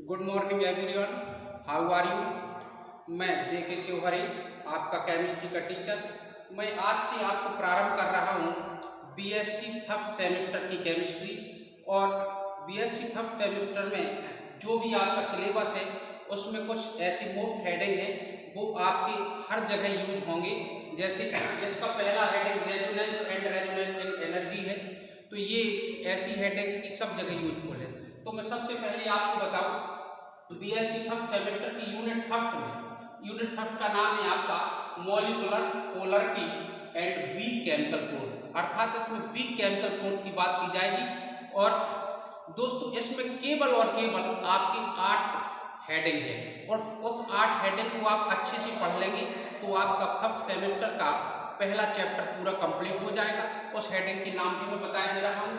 Good morning everyone, how are you. मैं JK Shivhari, आपका chemistry का टीचर। मैं आज से आपको प्रारंभ कर रहा हूँ बीएससी फर्स्ट सेमेस्टर की केमिस्ट्री। और बीएससी फर्स्ट सेमेस्टर में जो भी आपका सिलेबस है उसमें कुछ ऐसी मोस्ट हेडिंग है वो आपके हर जगह यूज होंगे। जैसे इसका पहला heading resonance and resonating energy है, तो ये ऐसी हेडिंग की सब जगह यूजफुल है। तो मैं सबसे पहले आपको बताऊं बीएससी फर्स्ट सेमेस्टर की यूनिट फर्स्ट का नाम है आपका molecular polarity and weak chemical force, अर्थात इसमें वीक केमिकल फोर्स की बात की जाएगी। और दोस्तों इसमें केवल और केवल आपकी 8 हेडिंग है और उस 8 हेडिंग को आप अच्छे से पढ़ लेंगे तो आपका फर्स्ट सेमेस्टर का पहला चैप्टर पूरा कंप्लीट हो जाएगा। उस हेडिंग के नाम भी मैं बता दे रहा हूँ।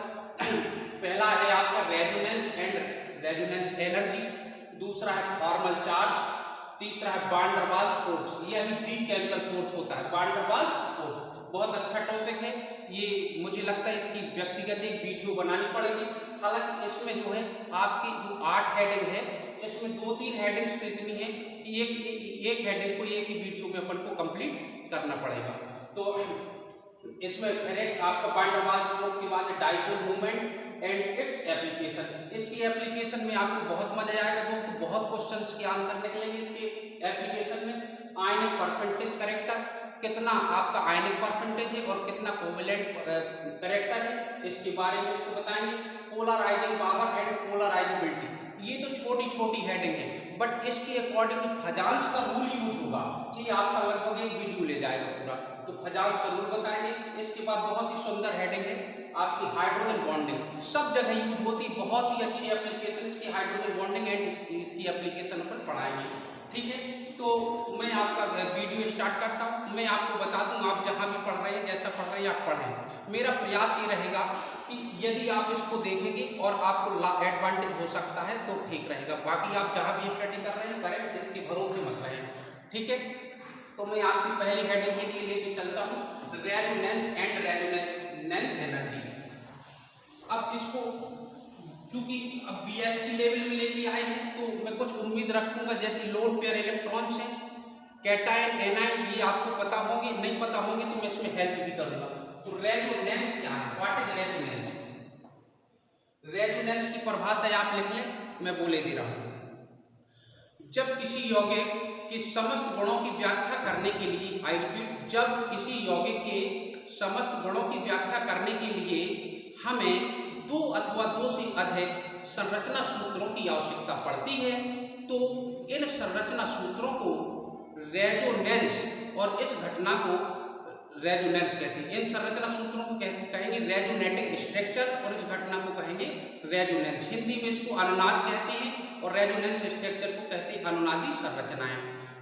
पहला है आपका रेजोनेंस एंड रेजोनेंस एनर्जी, दूसरा है फॉर्मल चार्ज, तीसरा है वान डर वाल्स फोर्स। यही वीक केमिकल फोर्स होता है, वान डर वाल्स फोर्स। बहुत अच्छा टॉपिक है ये, मुझे लगता है इसकी व्यक्तिगत एक वीडियो बनानी पड़ेगी। हालांकि इसमें जो है आपकी जो 8 हेडिंग है इसमें 2-3 हेडिंग्स तो इतनी है कि एक हेडिंग को एक ही वीडियो में अपन को कंप्लीट करना पड़ेगा। तो इसमें फिर आपका वान डर वाल्स फोर्स के बाद dipole movement and its application. इसकी एप्लीकेशन में आपको बहुत मजा आएगा दोस्तों, बहुत क्वेश्चंस के आंसर निकलेंगे इसके एप्लीकेशन में। आयनिक परसेंटेज करेक्टर, कितना आपका आयनिक परसेंटेज है और कितना कोवेलेंट करेक्टर है, इसके बारे में इसको बताएंगे। पोलराइजिंग पावर एंड पोलराइजेबिलिटी, ये तो छोटी छोटी हेडिंग है, बट इसके अकॉर्डिंग जो फजांस का रूल यूज होगा ये आपका लगभग एक वीडियो ले जाएगा पूरा। तो फजांस का रूल बताएंगे। इसके बाद बहुत ही सुंदर हेडिंग है आपकी हाइड्रोजन बॉन्डिंग, सब जगह यूज होती, बहुत ही अच्छी एप्लीकेशन इसकी हाइड्रोजन बॉन्डिंग एंड इसकी एप्लीकेशन पर पढ़ाएंगे। ठीक है, तो मैं आपका वीडियो स्टार्ट करता हूँ। मैं आपको बता दूँ आप जहाँ भी पढ़ रहे हैं, जैसा पढ़ रहे हैं आप पढ़ें। मेरा प्रयास ये रहेगा कि यदि आप इसको देखेंगे और आपको एडवांटेज हो सकता है तो ठीक रहेगा, बाकी आप जहाँ भी स्टडी कर रहे हैं करें, इसके भरोसे मत रहें। ठीक है, तो मैं आपकी पहली हेडिंग के लिए लेके चलता हूँ रेजोनेंस एंड रेजोनेंस एनर्जी। अब इसको क्योंकि अब बीएससी लेवल में लेके आए हैं तो मैं कुछ उम्मीद रखूंगा, जैसे लोन पेयर इलेक्ट्रॉन्स हैं, कैटायन एनायन, ये आपको पता होंगे, नहीं पता होंगे तो मैं इसमें हेल्प भी करूंगा। तो रेजोनेंस क्या है, व्हाट इज रेजोनेंस। रेजोनेंस की परिभाषा आप लिख लें, मैं बोले दे रहा हूं। जब किसी यौगिक के समस्त गुणों की व्याख्या करने के लिए, आई रिपीट, जब किसी यौगिक के समस्त गुणों की व्याख्या करने के लिए हमें 2 अथवा 2 से अधिक संरचना सूत्रों की आवश्यकता पड़ती है तो इन संरचना सूत्रों को रेजोनेंस और इस घटना को रेजोनेंस कहते हैं। इन संरचना सूत्रों को कहेंगे रेजोनेटिंग स्ट्रक्चर और इस घटना को कहेंगे रेजोनेंस। हिंदी में इसको अनुनाद कहते हैं और रेजोनेंस स्ट्रक्चर को कहते हैं अनुनादी संरचनाएं।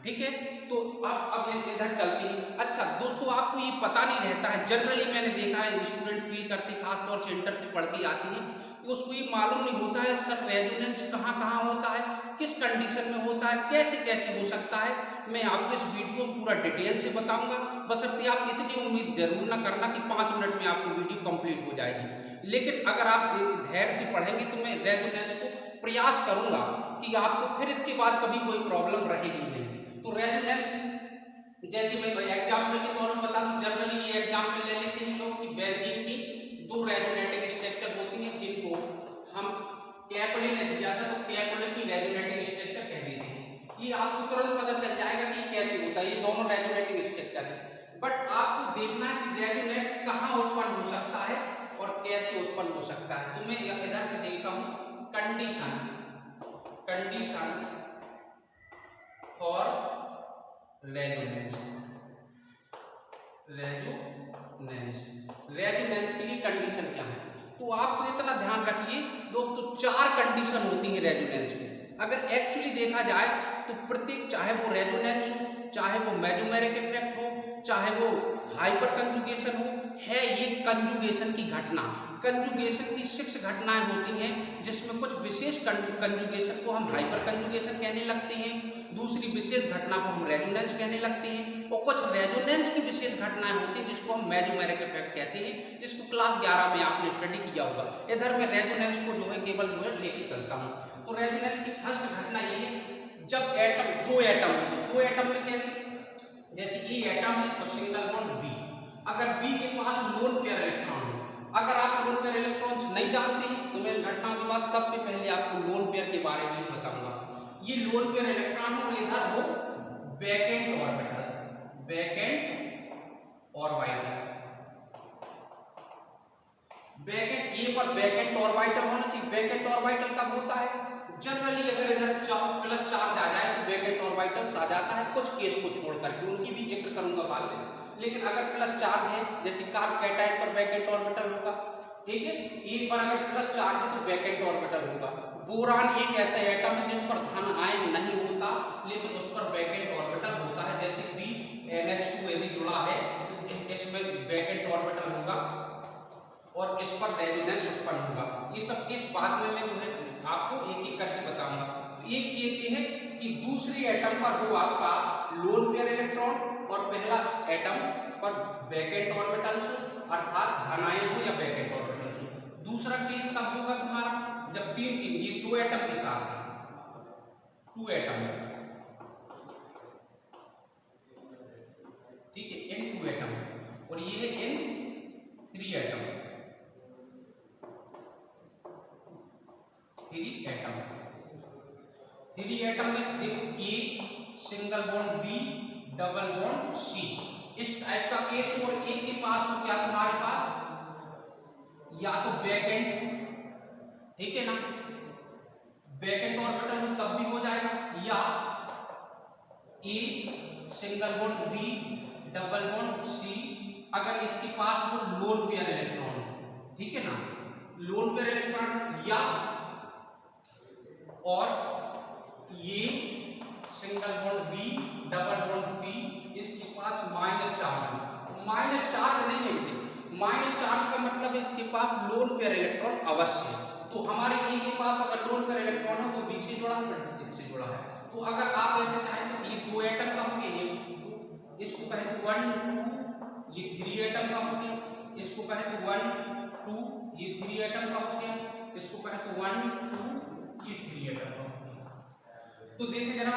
ठीक है, तो अब इधर चलते हैं। अच्छा दोस्तों, आपको ये पता नहीं रहता है, जनरली मैंने देखा है स्टूडेंट फील करते, खासतौर से इंटर से पढ़ के आती है, तो उसको ये मालूम नहीं होता है सर रेजोनेंस कहाँ कहाँ होता है, किस कंडीशन में होता है, कैसे कैसे हो सकता है। मैं आपको इस वीडियो में पूरा डिटेल से बताऊंगा, बशर्ते आप इतनी उम्मीद जरूर ना करना कि 5 मिनट में आपकी वीडियो कंप्लीट हो जाएगी। लेकिन अगर आप धैर्य से पढ़ेंगे तो मैं रेजोनेंस को प्रयास करूंगा कि आपको फिर इसके बाद कभी कोई प्रॉब्लम रहेगी नहीं। तो रेजोनेंस, जैसे मैं एग्जाम्पल के तौर पर बता दूं, जनरली ये एग्जाम्पल ले लेते हैं लोग कि बेंजीन की 2 रेजोनेटिंग स्ट्रक्चर होती हैं जिनको हम कैकुले ने दिया था, तो कैकुले की रेजोनेटिंग स्ट्रक्चर कह देते हैं। ये आपको तुरंत पता चल जाएगा कि कैसे होता है, ये दोनों रेजोनेटिंग स्ट्रक्चर है। बट आपको देखना है कि रेजोनेट कहाँ उत्पन्न हो सकता है और कैसे उत्पन्न हो सकता है। तो मैं इधर से देखता हूँ कंडीशन फॉर रेजोनेंस के लिए कंडीशन क्या है। तो आपको इतना ध्यान रखिए दोस्तों, 4 कंडीशन होती है रेजोनेंस की। अगर एक्चुअली देखा जाए तो प्रत्येक, चाहे वो रेजोनेंस हो, चाहे वो मेसोमेरिक इफेक्ट हो, चाहे वो हाइपर कंजुगेशन हो, है ये कंजुगेशन की घटना। कंजुगेशन की 6 घटनाएं होती हैं जिसमें कुछ विशेष कंजुगेशन को हम हाइपर कंजुगेशन कहने लगते हैं, दूसरी विशेष घटना को हम रेजोनेंस कहने लगते हैं, और कुछ रेजोनेंस की विशेष घटनाएं होती हैं जिसको हम मेसोमेरिक इफेक्ट कहते हैं, जिसको क्लास 11 में आपने स्टडी किया होगा। इधर मैं रेजोनेंस को जो है केवल जो है लेके चलता हूँ। तो रेजोनेंस की फर्स्ट घटना ये है जब दो एटम में कैसे, जैसे ए एटम है तो सिंगल बॉन्ड बी, अगर बी के पास लोन पेयर इलेक्ट्रॉन है। अगर आप लोन पेयर इलेक्ट्रॉन्स नहीं जानते हैं तो मैं घटनाओं के बाद सबसे पहले आपको लोन पेयर के बारे में ही बताऊंगा। ये लोन पेयर इलेक्ट्रॉन और इधर हो vacant orbital, vacant orbital, vacant A पर वैकेंट ऑर्बिटल होना चाहिए। वैकेंट ऑर्बिटल कब होता है, जनरली अगर इधर प्लस चार्ज आ जाए तो वैकेंट ऑर्बिटल्स आ जाता है, कुछ केस को छोड़ करके, उनकी भी जिक्र करूंगा बाद में। लेकिन अगर प्लस चार्ज है, जैसे कार्ब कैटायन पर वैकेंट ऑर्बिटल होगा, ठीक है, ए पर अगर प्लस चार्ज है तो वैकेंट ऑर्बिटल होगा। बोरान एक ऐसा एटम है जिस पर धन आयन नहीं होता लेकिन उस पर वैकेंट ऑर्बिटल होता है, जैसे बी NH2 यदि जुड़ा है तो इसमें वैकेंट ऑर्बिटल होगा और इस पर रेजोनेंस उत्पन्न होगा। ये सब केस बाद में मैं जो है आपको एक एक करके बताऊंगा। तो एक केस ये है कि दूसरी एटम पर हो आपका लोन पेयर इलेक्ट्रॉन और पहला एटम पर वैकेंट ऑर्बिटल्स हो, अर्थात धनायन हो या वैकेंट ऑर्बिटल्स हो। दूसरा केस कब होगा तुम्हारा, जब तीन ये दो एटम के साथ, टू एटम, ठीक है, इन टू एटम, और ये है in three atom, three atom में देखो A single bond B double bond C, इस टाइप का केस हो। और ए के पास हो क्या तुम्हारे पास, या तो वैकेंट, ठीक है ना, वैकेंट ऑर्बिटल हो तब भी हो जाएगा, या A single bond B double bond C, अगर इसके पास हो लोन पेयर इलेक्ट्रॉन, ठीक है ना, लोन पेयर इलेक्ट्रॉन, या और ये single bond B double bond C, इसके पास माइनस चार्ज, माइनस चार्ज नहीं है बेटे, माइनस चार्ज का मतलब है इसके पास लोन पेयर इलेक्ट्रॉन अवश्य है। तो हमारे ए के पास अगर लोन पेयर इलेक्ट्रॉन है तो बी से जुड़ा है, इससे जुड़ा है। तो अगर आप ऐसे चाहें तो ये दो एटम का हो गया, ये इसको कहे तो 1 2, ये 3 एटम का हो गया, इसको कहे तो 1 2, ये 3 एटम का हो गया, इसको कहे तो 1 2, ये 3 एटम का हो गया। तो देखिए जरा,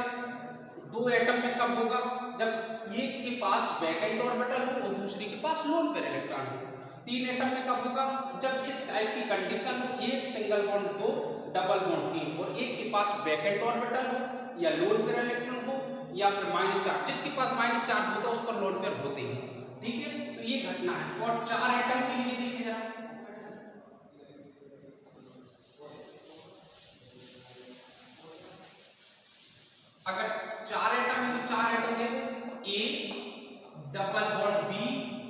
दो एटम में कब होगा, जब एक के पास वैकेंट ऑर्बिटल हो और दूसरे के पास लोन पेयर इलेक्ट्रॉन हो। तीन एटम में कब होगा, जब इस टाइप की कंडीशन हो, एक सिंगल बॉन्ड 2 डबल बॉन्ड 3 और एक के पास वैकेंट ऑर्बिटल हो या लोन पेयर इलेक्ट्रॉन हो या फिर माइनस चार्ज, जिसके पास माइनस चार्ज होता है उस पर लोन पेयर होते हैं, ठीक है। तो ये घटना है। और चार एटम के लिए देखिए जरा, अगर चार एटम है तो चार एटम देखो, A double bond B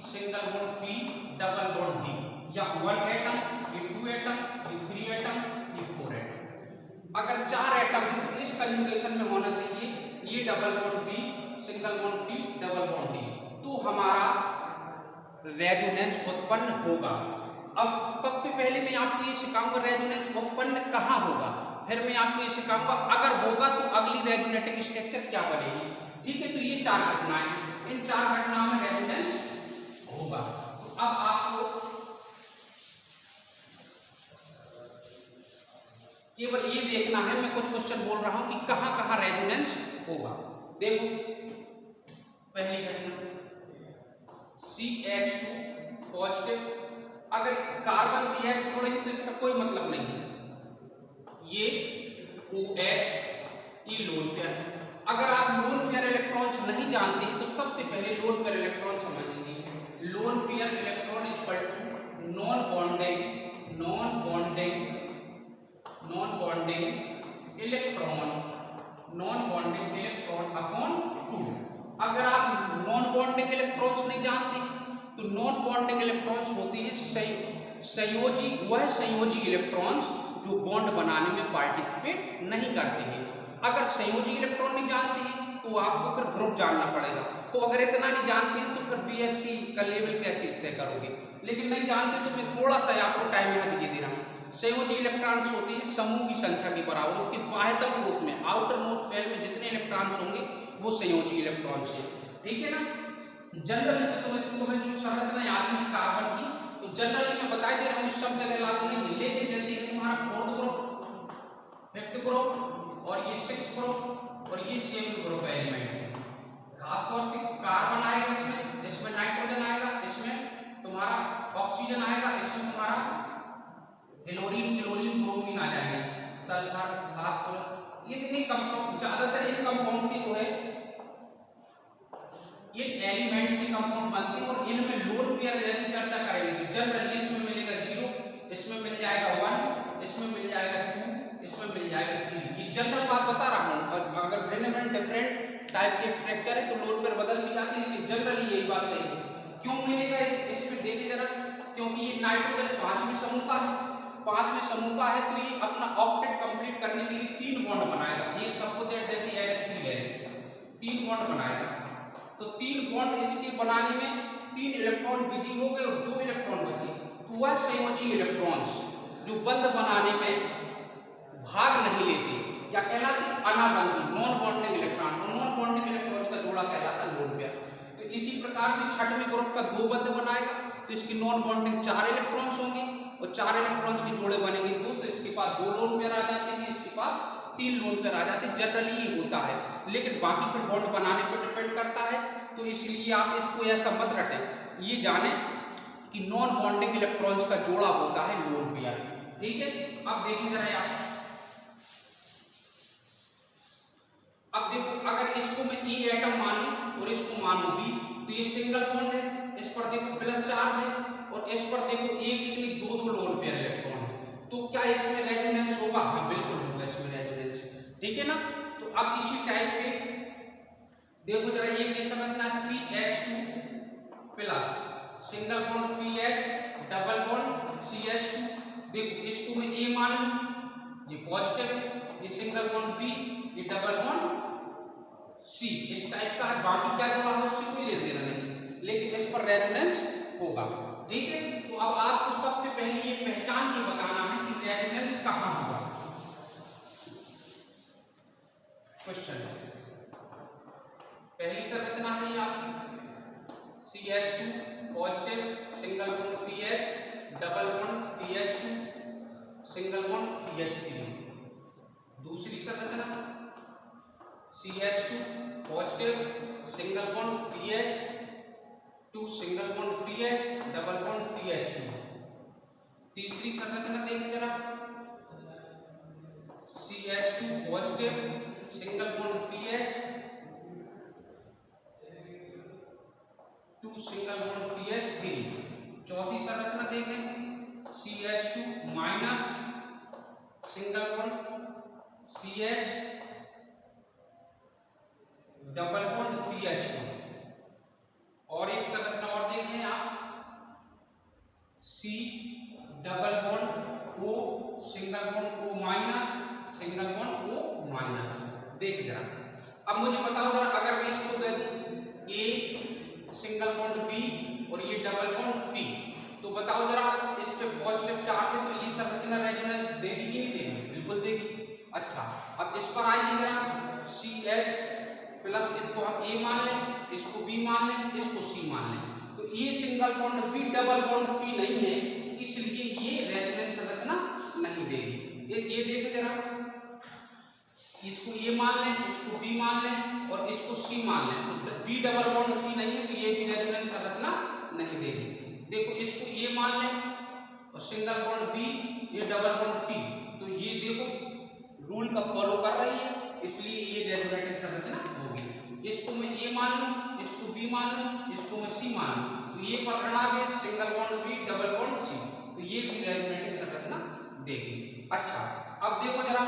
single bond C double bond D, या 1 एटम, ये 2 एटम, ये 3 एटम, ये 4 एटम। अगर चार एटम है तो इस कंजुगेशन में होना चाहिए ये double bond B single bond C double bond D, तो हमारा रेजोनेंस उत्पन्न होगा। अब सबसे पहले मैं आपको ये सिखाऊंगा रेजोनेंस उत्पन्न कहाँ होगा, फिर मैं आपको ये सिखाऊंगा अगर होगा तो अगली रेजोनेटिंग स्ट्रक्चर क्या बनेगी, ठीक है। तो ये चार घटनाएं हैं, इन चार घटनाओं में रेजोनेंस होगा। तो अब आपको केवल ये देखना है, मैं कुछ क्वेश्चन बोल रहा हूं कि कहां कहां रेजोनेंस होगा। देखो पहली घटना CH2 पॉजिटिव, अगर कार्बन CH छोड़े तो इसका कोई मतलब नहीं है, ये OH ये लोन पेयर है। अगर आप लोन पेयर इलेक्ट्रॉन्स नहीं जानते हैं तो सबसे पहले लोन पेयर इलेक्ट्रॉन समझ लीजिए। Lone pair electron equal to non bonding electron upon 2। अगर आप नॉन बॉन्डिंग इलेक्ट्रॉन्स नहीं जानते हैं तो नॉन बॉन्डिंग इलेक्ट्रॉन्स होते हैं संयोजी, वह संयोजी इलेक्ट्रॉन्स जो बॉन्ड बनाने में पार्टिसिपेट नहीं करते हैं। अगर संयोजी इलेक्ट्रॉन नहीं जानते हैं तो आपको फिर ग्रुप जानना पड़ेगा। तो अगर इतना नहीं जानते हैं तो फिर BSc का लेवल कैसे तय करोगे, लेकिन नहीं जानते तो मैं थोड़ा सा आपको टाइम यहाँ दे रहा हूँ। संयोजी इलेक्ट्रॉन्स होते हैं समूह की संख्या के बराबर, उसके बाह्यतम कोश में आउटर मोस्ट शेल में जितने इलेक्ट्रॉन्स होंगे वो संयोजी इलेक्ट्रॉन्स है, ठीक है ना। जनरली तुम्हें जो संरचना याद है कार्बन की, तो जनरली मैं बता दे रहा हूँ, सब जगह लागू नहीं है, लेकिन जैसे तुम्हारा fourth group, fifth 5th group और ये 6th ग्रुप और ये 7th ग्रुप एलिमेंट्स है। खासतौर से कार्बन आएगा इसमें नाइट्रोजन आएगा, इसमें तुम्हारा ऑक्सीजन आएगा, इसमें तुम्हारा क्लोरीन ब्रोमीन आ जाएंगे, सल्फर, फास्फोरस। ये देखिए कंपाउंड, ज्यादातर इन कंपाउंड की जो है ये एलिमेंट्स के कंपाउंड बनते हैं और इनमें लोन पेयर यदि चर्चा करेंगे तो जनरली इसमें मिलेगा 0, इसमें मिल जाएगा 1, इसमें मिल जाएगा 2, इसमें मिल जाएगा 3। ये जनरल बात बता रहा हूँ, और अगर भिन्न डिफरेंट टाइप के स्ट्रक्चर है तो लोन पेयर बदल भी जाती है, लेकिन जनरली यही बात सही है। क्यों मिलेगा इसमें देखिए जरा, क्योंकि ये नाइट्रोजन 5वें समूह का है, 5वें समूह का है तो ये अपना ऑक्टेट कंप्लीट करने के लिए 3 बॉन्ड बनाएगा। एक सपोजिट जैसे NH3 ले 3 बॉन्ड बनाएगा, तो 3 बॉन्ड इसके बनाने में 3 इलेक्ट्रॉन बिजी हो गए और 2 इलेक्ट्रॉन बचे, तो वह संयोजी इलेक्ट्रॉन्स जो बंध बनाने में भाग नहीं लेते क्या कहलाते, अनाबंधी नॉन बॉन्डिंग इलेक्ट्रॉन, और नॉन बॉन्डिंग इलेक्ट्रॉन्स का जोड़ा कहलाता लोन पेयर। तो इसी प्रकार से 6वें ग्रुप का 2 बंध बनाएगा तो इसकी नॉन बॉन्डिंग 4 इलेक्ट्रॉन्स होंगे और 4 इलेक्ट्रॉन्स के जोड़े बनेंगे 2, तो इसके पास 2 लोन पेयर आ जाते हैं, इसके पास 3 लोन पेयर आ जाते हैं। जनरली ये होता है, लेकिन बाकी फिर बॉन्ड बनाने पर डिपेंड करता है, तो इसलिए आप इसको ऐसा मत रटें, ये जाने कि नॉन बॉन्डिंग इलेक्ट्रॉन्स का जोड़ा होता है लोन पेयर। ठीक है, अब देखिए जरा आप, अब देखो अगर इसको मैं E एटम मानूं और इसको मानूं B, तो ये सिंगल बॉन्ड है, इस पर देखो प्लस चार्ज है और इस पर देखो एक 2 लोन पेयर इलेक्ट्रॉन है, तो क्या इसमें रेजोनेंस होगा? हाँ बिल्कुल होगा इसमें रेजोनेंस, ठीक है ना। तो अब इसी टाइप के देखो जरा ये क्या समझना, CH2 plus single bond CH double bond CH2, देखो इसको मैं A मान लूं, ये पॉजिटिव है, ये सिंगल बॉन्ड B, ये डबल बॉन्ड C, इस टाइप का है। बाकी क्या जोड़ा है उससे कोई लेना देना नहीं, लेकिन इस पर रेजोनेंस होगा। ठीक है, तो अब आपको सबसे पहले ये पहचान के बताना है कि रेजोनेंस कहाँ होगा। क्वेश्चन, पहली संरचना है ये आपकी CH2 positive, single bond CH double bond CH2, single bond CH3। दूसरी संरचना CH2 positive, single bond CH2, single bond CH double bond CH2। तीसरी संरचना देखिए जरा, CH2 positive, single bond CH, 2 single bond CH3। चौथी संरचना देखें, CH2 minus, single bond CH double bond CH2। और एक संरचना और देख लें आप, C double bond O, single bond O minus, single bond O minus. देख जरा, अब मुझे बताओ जरा, अगर मैं इसको दे दूं A सिंगल बॉन्ड B और ये डबल बॉन्ड C, तो बताओ जरा इस पे पॉजिटिव चार्ज है तो ये संरचना रेजोनेंस देगी कि नहीं देगी? बिल्कुल देगी। अच्छा, अब इस पर आइए जरा, CH प्लस इसको हम A मान लें, इसको B मान लें, इसको C मान लें, तो ये single bond B double bond C नहीं है, इसलिए ये रेजोनेंस संरचना नहीं देगी। ये देखिए जरा, इसको A मान लें, इसको B मान लें और इसको C मान लें, तो B डबल बॉन्ड C नहीं है तो ये भी रेजोनेंस संरचना नहीं देगी। देखो इसको A मान लें और सिंगल बॉन्ड B, ये डबल बॉन्ड C, तो ये देखो रूल का फॉलो कर रही है, इसलिए ये रेजोनेटिंग संरचना होगी। इसको मैं A मान लूं, इसको B मान लूं, इसको मैं C मान लूं, तो ये पकड़ना है single bond B double bond C, तो ये भी रेजोनेटिंग संरचना देगी। अच्छा, अब देखो जरा,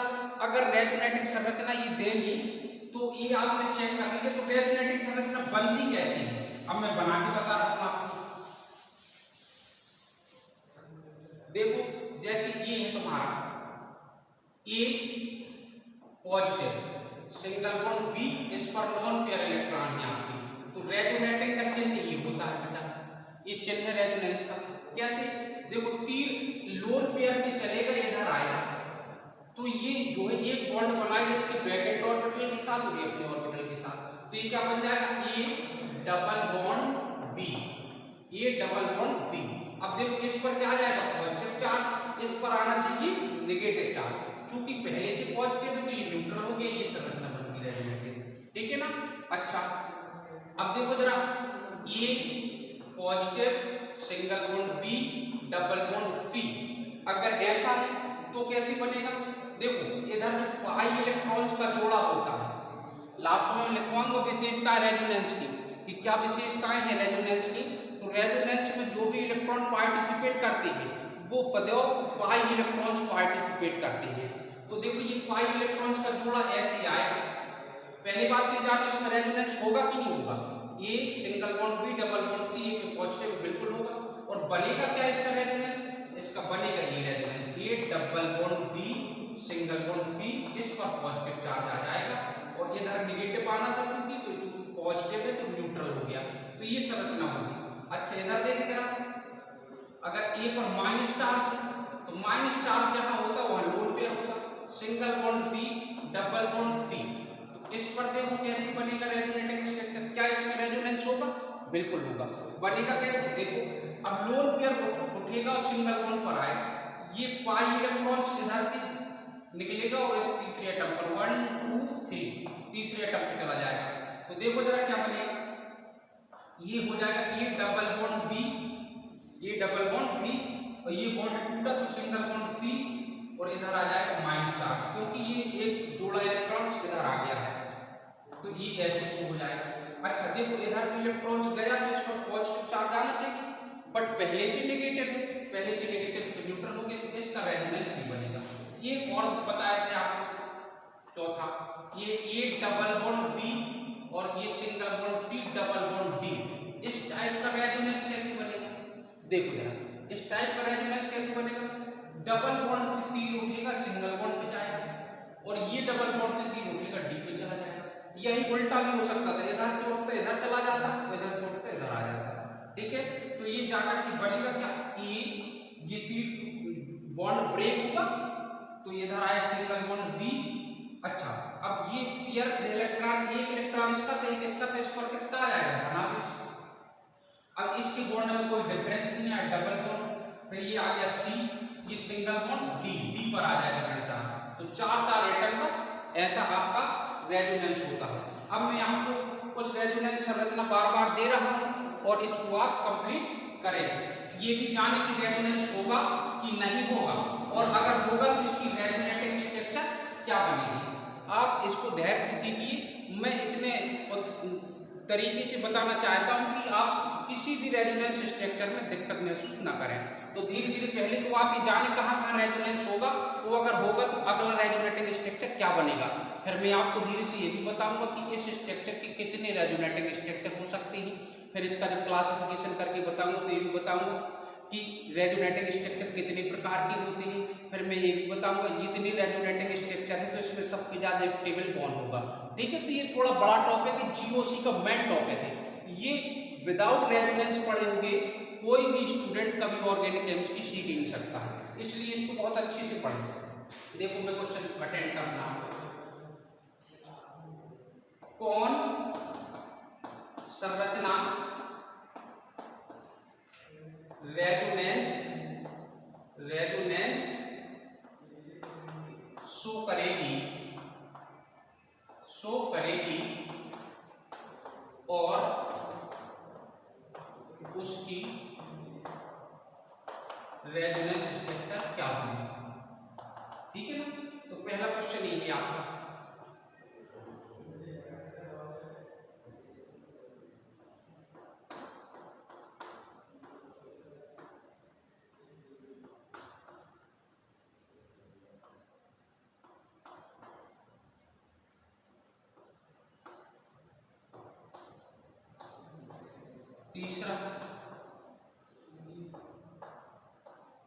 अगर रेजोनेटिंग संरचना ये देगी तो ये आपने चेक कर लीजिए, तो रेजोनेटिंग संरचना बनती कैसी है, अब मैं बना के बता रहा हूं आपको। देखो जैसे ये है तुम्हारा A positive, single bond B, इस पर नॉन पेयर इलेक्ट्रॉन है आपकी, तो रेजोनेटिंग का चिन्ह ये होता है बेटा, ये चिन्ह है रेजोनेंस का। कैसे? देखो तीर लोन पेयर से चलेगा, इधर आएगा, तो ये जो है एक बॉन्ड बनाएगा इसके बैकेंड ऑर्बिटल के साथ और अपने ऑर्बिटल के साथ, तो ये क्या बन जाएगा, A double bond B, A double bond B। अब देखो इस पर क्या आ जाएगा, पॉजिटिव चार्ज, इस पर आना चाहिए नेगेटिव चार्ज, चूंकि पहले से पॉजिटिव है तो ये न्यूट्रल हो गया, ये संरचना बन गई रेजोनेटिव, ठीक है ना। अच्छा अब देखो जरा, A positive single bond B double bond C, अगर ऐसा है तो कैसे बनेगा? देखो इधर जो पाई इलेक्ट्रॉन्स का जोड़ा होता है, लास्ट में लिखवाऊंगा विशेषताएं रेजोनेंस की कि क्या विशेषताएं हैं रेजोनेंस की। तो रेजोनेंस में जो भी इलेक्ट्रॉन पार्टिसिपेट करते हैं वो सदैव पाई इलेक्ट्रॉन्स पार्टिसिपेट करते हैं। तो देखो ये पाई इलेक्ट्रॉन्स का जोड़ा ऐसे आएगा। पहली बात तो जानो इसमें रेजोनेंस होगा कि नहीं होगा? A single bond B double bond C, A positive बिल्कुल होगा। और बनेगा क्या इसका रेजोनेंस? इसका बनेगा ये resonance, A double bond B single bond C, इस पर पॉजिटिव चार्ज आ जाएगा और इधर नेगेटिव आना था चूंकि, तो पॉजिटिव है तो न्यूट्रल हो गया, तो ये संरचना होगी। अच्छा इधर देखिए जरा, अगर ए पर माइनस चार्ज है तो माइनस चार्ज जहां होता है वहां लोन पेयर होता, single bond B double bond C. तो इस पर देखो कैसे बनेगा रेजोनेटिंग स्ट्रक्चर, क्या इसमें रेजोनेंस होगा? बिल्कुल होगा। बनेगा कैसे? देखो अब लोन पेयर उठेगा और सिंगल बॉन्ड पर आएगा, ये पाई इलेक्ट्रॉन्स इधर से निकलेगा और इस तीसरे एटम पर 1 2 3 तीसरे एटम पे चला जाएगा। तो देखो जरा क्या बनेगा, ये हो जाएगा ए डबल बॉन्ड बी, ये डबल बॉन्ड बी और ये बॉन्ड टूटा तो सिंगल बॉन्ड सी और इधर आ जाएगा माइनस चार्ज, क्योंकि ये एक जोड़ा इलेक्ट्रॉन्स इधर आ गया है, तो ये ऐसे शो हो जाएगा। अच्छा देखो इधर से इलेक्ट्रॉन्स गया तो इस पर पॉजिटिव चार्ज आना चाहिए, बट पहले से नेगेटिव है, पहले से नेगेटिव तो न्यूट्रल हो गया, तो इसका रेजोनेंस ही बनेगा। ये और बताया था आपको चौथा, ये ए डबल बॉन्ड बी और ये single bond C double bond D, इस टाइप का रेजोनेंस कैसे बनेगा? देखो जरा इस टाइप का रेजोनेंस कैसे बनेगा? डबल बॉन्ड से तीर उठेगा सिंगल बॉन्ड पे जाएगा और ये डबल बॉन्ड से तीर उठेगा डी पे चला जाएगा। यही उल्टा भी हो सकता था, इधर से उठता इधर चला जाता, इधर से उठता इधर आ जाता, ठीक है। तो ये जाकर के बनेगा क्या, ये तीर बॉन्ड ब्रेक होगा तो इधर आया सिंगल बॉन्ड बी। अच्छा अब ये पेयर इलेक्ट्रॉन, एक इलेक्ट्रॉन इसका था एक इसका था, इस पर कितना आ जाएगा? धनावेश। अब इसके बॉन्ड में कोई डिफरेंस नहीं है, डबल बॉन्ड, फिर ये आ गया सी, ये सिंगल बॉन्ड डी पर आ जाएगा चार, तो चार एटम पर ऐसा आपका रेजोनेंस होता है। अब मैं आपको कुछ रेजोनेंस संरचना बार बार दे रहा हूं और इसको आप कंप्लीट करें, ये भी जाने की रेजोनेंस होगा कि नहीं होगा, और अगर होगा तो इसकी रेजोनेटिंग स्ट्रक्चर क्या बनेगी। आप इसको धैर्य से सीखिए, मैं इतने तरीके से बताना चाहता हूं कि आप किसी भी रेजोनेंस स्ट्रक्चर में दिक्कत महसूस ना करें। तो धीरे धीरे पहले तो आप ये जाने कहाँ रेजोनेंस होगा, तो अगर होगा तो अगला रेजोनेटिंग स्ट्रक्चर क्या बनेगा, फिर मैं आपको धीरे से ये भी बताऊंगा कि इस स्ट्रक्चर के कितने रेजोनेटिंग स्ट्रक्चर हो सकते हैं, फिर इसका जब क्लासिफिकेशन करके बताऊंगा तो ये भी बताऊंगा कि रेजोनेटिंग स्ट्रक्चर कितने प्रकार के होते हैं, फिर मैं ये भी बताऊंगा जितनी रेजोनेटिंग स्ट्रक्चर है तो इसमें सबसे ज्यादा स्टेबल कौन होगा, ठीक है। तो ये थोड़ा बड़ा टॉपिक है, जीओसी का मेन टॉपिक है, ये विदाउट रेजोनेंस पढ़े होंगे कोई भी स्टूडेंट कभी ऑर्गेनिक केमिस्ट्री सीख ही नहीं सकता है, इसलिए इसको बहुत अच्छे से पढ़ें। देखो मैं क्वेश्चन अटेंड करना, कौन संरचना रेजोनेंस शो करेगी और उसकी रेजोनेंस स्ट्रक्चर क्या होगी, ठीक है ना। तो पहला क्वेश्चन ये है आपका, तीसरा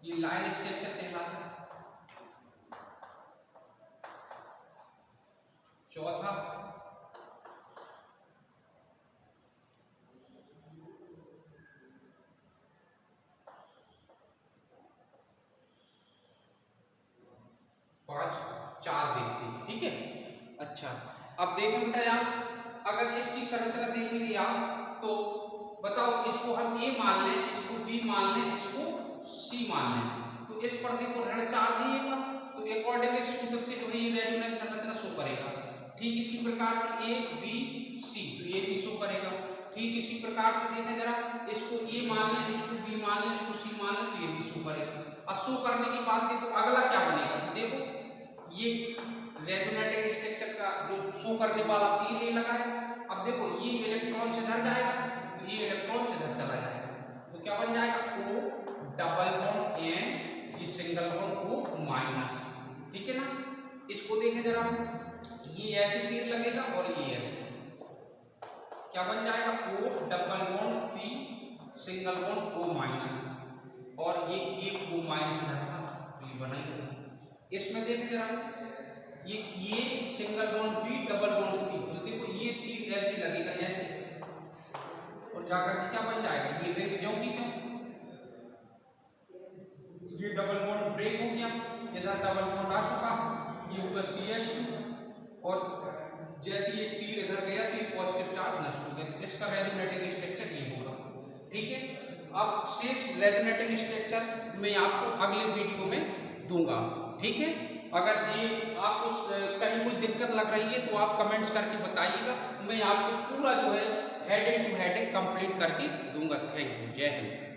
ये लाइन स्ट्रक्चर कहलाता है, चौथा चार देखते हैं, ठीक है। अच्छा अब देखो बेटा यहाँ अगर इसकी संरचना देखेंगे आप तो बताओ, इसको हम ए मान लें, इसको बी मान लें, इसको सी मान लें, तो इस पर देखो ऋण चार्ज है ये पर, तो अकॉर्डिंग इस सूत्र से जो है ये रेजोनेंस संरचना शो करेगा। ठीक इसी प्रकार से ए बी सी, तो ये भी शो करेगा। ठीक इसी प्रकार से देखें जरा, इसको ए मान लें, इसको बी मान लें, इसको सी मान लें, तो ये भी शो करेगा। और शो करने के बाद देखो अगला क्या बनेगा, तो देखो ये रेजोनेटिंग स्ट्रक्चर का जो शो करने वाला तीर ए लगा है। अब देखो ये इलेक्ट्रॉन से इधर जाएगा, तो ये इलेक्ट्रॉन से इधर चला जाएगा, तो क्या बन जाएगा O डबल बॉन्ड N, ये सिंगल बॉन्ड O माइनस। ठीक है ना, इसको देखें जरा, ये ऐसे तीर लगेगा और ये ऐसे, क्या बन जाएगा O double bond C single bond O minus, और ये एक O माइनस इधर था, तो ये बना ही है। इसमें देखें जरा, ये single bond B double bond C, तो देखो ये तीर ऐसे लगेगा ऐसे, और जाकर के क्या बन जाएगा, ये रिंग ज्यों की त्यों, ये डबल बॉन्ड ब्रेक हो गया, इधर डबल बॉन्ड आ चुका, ये होगा CH2, और जैसे ये तीर इधर गया तो ये पॉजिटिव चार्ज नष्ट हो गया, तो इसका रेजोनेटिंग स्ट्रक्चर ये होगा। ठीक है, अब शेष रेजोनेटिंग स्ट्रक्चर मैं आपको अगले वीडियो में दूंगा। ठीक है, अगर ये आपको कहीं कोई दिक्कत लग रही है तो आप कमेंट्स करके बताइएगा, मैं आपको पूरा जो है हेडिंग टू हेडिंग कंप्लीट करके दूंगा। थैंक यू, जय हिंद।